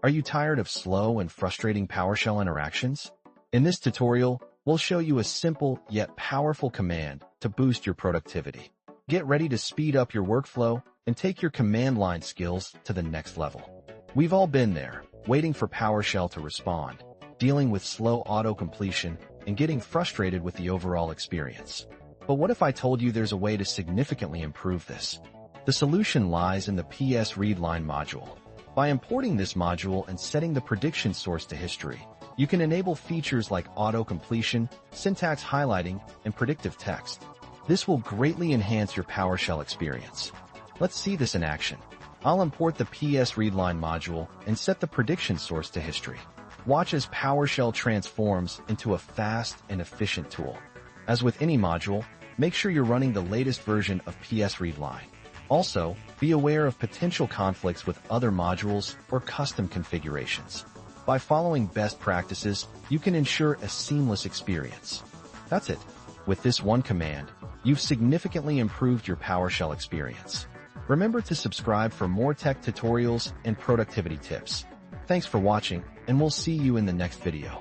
Are you tired of slow and frustrating PowerShell interactions? In this tutorial, we'll show you a simple yet powerful command to boost your productivity. Get ready to speed up your workflow and take your command line skills to the next level. We've all been there, waiting for PowerShell to respond, dealing with slow auto-completion, and getting frustrated with the overall experience. But what if I told you there's a way to significantly improve this? The solution lies in the PSReadLine module. By importing this module and setting the prediction source to history, you can enable features like auto-completion, syntax highlighting, and predictive text. This will greatly enhance your PowerShell experience. Let's see this in action. I'll import the PSReadLine module and set the prediction source to history. Watch as PowerShell transforms into a fast and efficient tool. As with any module, make sure you're running the latest version of PSReadLine. Also, be aware of potential conflicts with other modules or custom configurations. By following best practices, you can ensure a seamless experience. That's it. With this one command, you've significantly improved your PowerShell experience. Remember to subscribe for more tech tutorials and productivity tips. Thanks for watching, and we'll see you in the next video.